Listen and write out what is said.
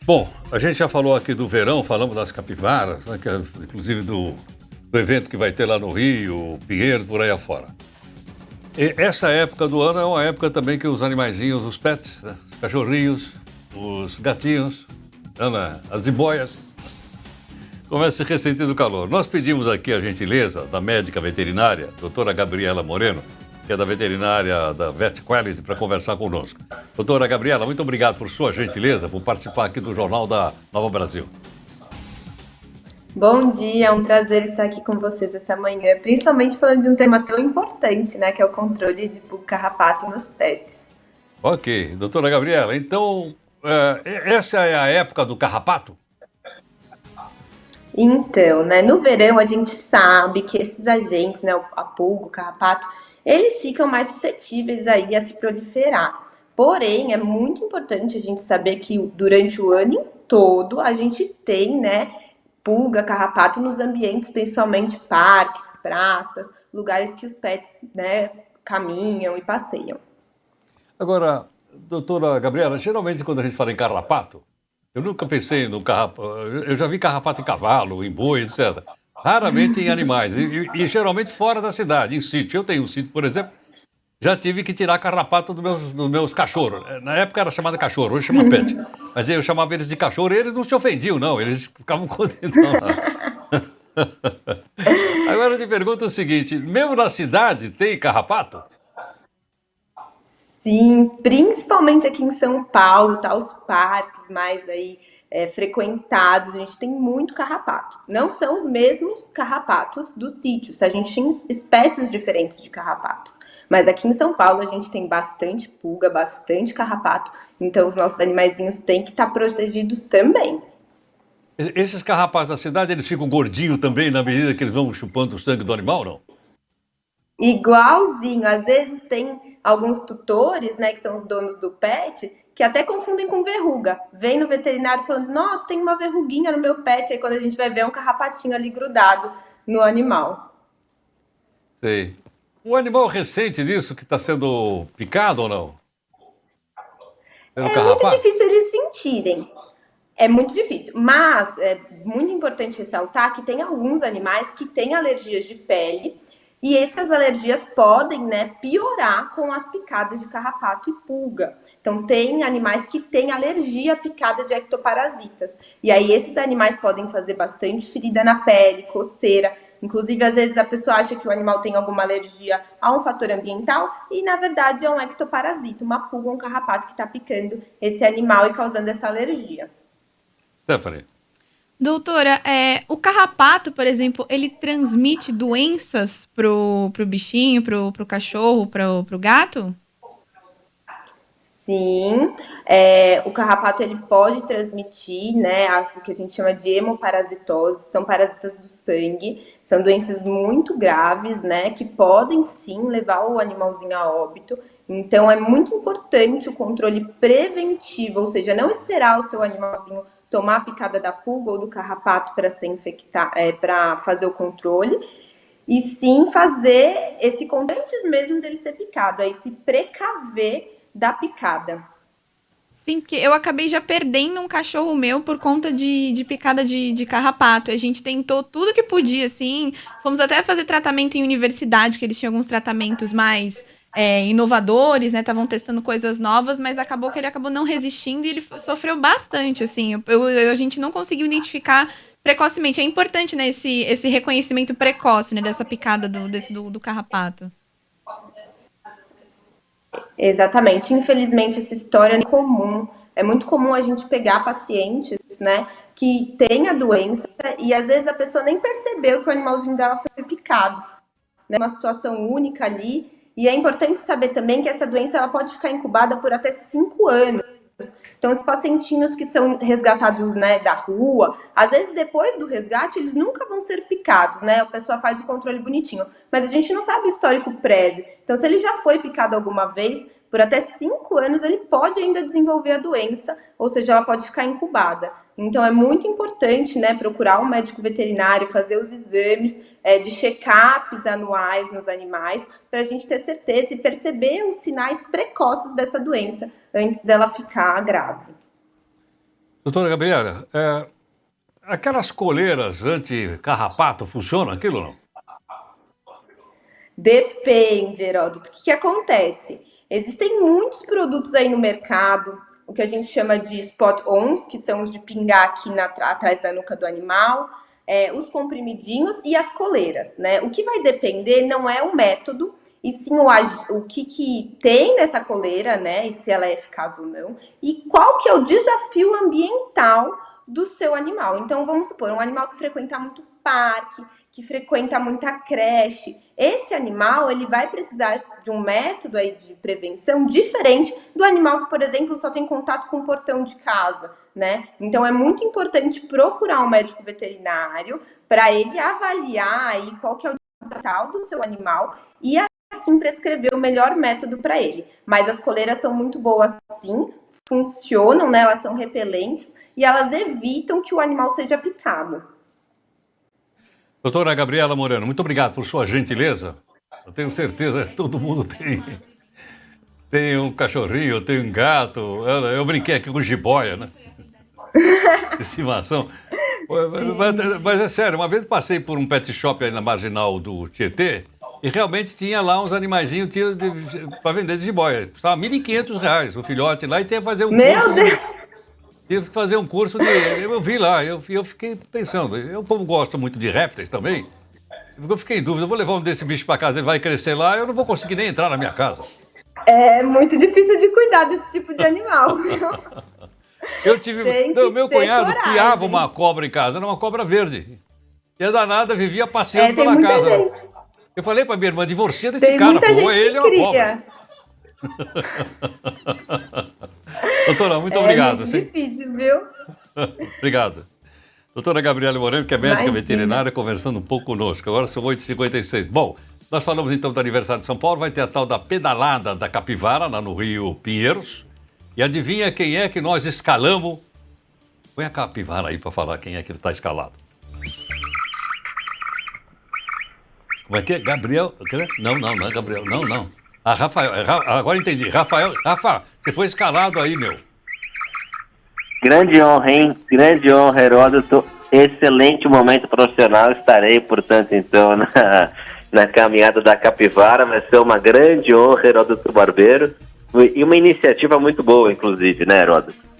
Bom, a gente já falou aqui do verão, falamos das capivaras, né, inclusive do evento que vai ter lá no Rio, Pinheiro, por aí afora. E essa época do ano é uma época também que os animaizinhos, os pets, né, os cachorrinhos, os gatinhos, as jiboias, começam a se ressentir do calor. Nós pedimos aqui a gentileza da médica veterinária, doutora Gabriela Moreno, que é da veterinária da Vet Quality, para conversar conosco. Doutora Gabriela, muito obrigado por sua gentileza, por participar aqui do Jornal da Nova Brasil. Bom dia, é um prazer estar aqui com vocês essa manhã, principalmente falando de um tema tão importante, né, que é o controle de pulga carrapato nos pets. Ok, doutora Gabriela, então, essa é a época do carrapato? Então, né, no verão a gente sabe que esses agentes, né, a pulga, o carrapato, eles ficam mais suscetíveis aí a se proliferar. Porém, é muito importante a gente saber que durante o ano todo a gente tem, né, pulga, carrapato nos ambientes, principalmente parques, praças, lugares que os pets, né, caminham e passeiam. Agora, doutora Gabriela, geralmente quando a gente fala em carrapato, eu nunca pensei no carrapato. Eu já vi carrapato em cavalo, em boi, etc. Raramente em animais. E geralmente fora da cidade, em sítio. Eu tenho um sítio, por exemplo, já tive que tirar carrapato dos meus cachorros. Na época era chamada cachorro, hoje chama pet. Mas eu chamava eles de cachorro e eles não se ofendiam, não. Eles ficavam contentes. Agora eu te pergunto o seguinte: mesmo na cidade tem carrapato? Sim, principalmente aqui em São Paulo, tá? Os parques mais aí frequentados, a gente tem muito carrapato. Não são os mesmos carrapatos dos sítios, a gente tem espécies diferentes de carrapatos. Mas aqui em São Paulo a gente tem bastante pulga, bastante carrapato, então os nossos animaizinhos têm que estar protegidos também. Esses carrapatos da cidade, eles ficam gordinhos também na medida que eles vão chupando o sangue do animal, não? Igualzinho, às vezes tem alguns tutores, né, que são os donos do pet, que até confundem com verruga. Vem no veterinário falando, nossa, tem uma verruguinha no meu pet, aí quando a gente vai ver é um carrapatinho ali grudado no animal. Sei. O animal ressente disso que está sendo picado ou não? Pelo É muito carrapato? difícil eles sentirem. É muito difícil, mas é muito importante ressaltar que tem alguns animais que têm alergias de pele e essas alergias podem, né, piorar com as picadas de carrapato e pulga. Então, tem animais que têm alergia à picada de ectoparasitas. E aí, esses animais podem fazer bastante ferida na pele, coceira. Inclusive, às vezes a pessoa acha que o animal tem alguma alergia a um fator ambiental e, na verdade, é um ectoparasita, uma pulga ou um carrapato que está picando esse animal e causando essa alergia. Stephanie. Doutora, o carrapato, por exemplo, ele transmite doenças pro bichinho, pro cachorro, pro gato? Sim, o carrapato ele pode transmitir, né, o que a gente chama de hemoparasitose, são parasitas do sangue, são doenças muito graves, né, que podem sim levar o animalzinho a óbito. Então é muito importante o controle preventivo, ou seja, não esperar o seu animalzinho tomar a picada da pulga ou do carrapato para ser infectar, para fazer o controle, e sim fazer esse controle antes mesmo dele ser picado, aí se precaver da picada. Sim, porque eu acabei já perdendo um cachorro meu por conta de picada de carrapato. A gente tentou tudo que podia, assim. Fomos até fazer tratamento em universidade, que eles tinham alguns tratamentos mais inovadores, né? Estavam testando coisas novas, mas acabou que ele acabou não resistindo e ele sofreu bastante, assim. A gente não conseguiu identificar precocemente. É importante, né, esse reconhecimento precoce, né, dessa picada do carrapato. Exatamente. Infelizmente, essa história é comum. É muito comum a gente pegar pacientes, né, que têm a doença e às vezes a pessoa nem percebeu que o animalzinho dela foi picado, né? Uma situação única ali. E é importante saber também que essa doença ela pode ficar incubada por até 5 anos. Então, os pacientinhos que são resgatados, né, da rua, às vezes depois do resgate, eles nunca vão ser picados, né? A pessoa faz o controle bonitinho, mas a gente não sabe o histórico prévio. Então, se ele já foi picado alguma vez, por até 5 anos, ele pode ainda desenvolver a doença, ou seja, ela pode ficar incubada. Então, é muito importante, né, procurar um médico veterinário, fazer os exames de check-ups anuais nos animais, para a gente ter certeza e perceber os sinais precoces dessa doença antes dela ficar grave. Doutora Gabriela, aquelas coleiras anti-carrapato funcionam aquilo ou não? Depende, Heródoto. O que acontece? Existem muitos produtos aí no mercado, o que a gente chama de spot-ons, que são os de pingar aqui atrás da nuca do animal, os comprimidinhos e as coleiras, né? O que vai depender não é o método, e sim o que tem nessa coleira, né? E se ela é eficaz ou não, e qual que é o desafio ambiental do seu animal. Então, vamos supor, um animal que frequenta muito parque, que frequenta muita creche, esse animal ele vai precisar de um método aí de prevenção diferente do animal que, por exemplo, só tem contato com o portão de casa, né? Então é muito importante procurar um médico veterinário para ele avaliar aí qual que é o desafio do seu animal e assim prescrever o melhor método para ele. Mas as coleiras são muito boas sim, funcionam, né? Elas são repelentes e elas evitam que o animal seja picado. Doutora Gabriela Moreno, muito obrigado por sua gentileza. Eu tenho certeza que todo mundo tem um cachorrinho, tem um gato. Eu brinquei aqui com jiboia, né? De estimação. Mas é sério, uma vez passei por um pet shop aí na marginal do Tietê e realmente tinha lá uns animaizinhos para vender de jiboia. Custava R$1.500 o filhote lá e tinha que fazer um curso. Tive que fazer um curso de... Eu vi lá, eu fiquei pensando. Eu, como gosto muito de répteis também, eu fiquei em dúvida. Eu vou levar um desse bicho para casa, ele vai crescer lá, eu não vou conseguir nem entrar na minha casa. É muito difícil de cuidar desse tipo de animal. Meu cunhado criava uma cobra em casa, era uma cobra verde. E a danada vivia passeando pela casa. Gente. Eu falei para minha irmã, divorcia desse cara, pô, ele é uma cobra. Doutora, muito obrigado. É muito difícil, viu? Obrigado. Doutora Gabriela Moreno, que é médica veterinária, conversando um pouco conosco. Agora são 8h56. Bom, nós falamos então do aniversário de São Paulo, vai ter a tal da pedalada da capivara, lá no Rio Pinheiros. E adivinha quem é que nós escalamos? Põe a capivara aí para falar quem é que está escalado. Como é que é? Gabriel? Não é Gabriel. Não. Ah, Rafael. Agora entendi. Rafa, você foi escalado aí, meu. Grande honra, hein? Grande honra, Heródoto. Excelente momento profissional. Estarei, portanto, então, na caminhada da capivara. Vai ser uma grande honra, Heródoto Barbeiro. E uma iniciativa muito boa, inclusive, né, Heródoto?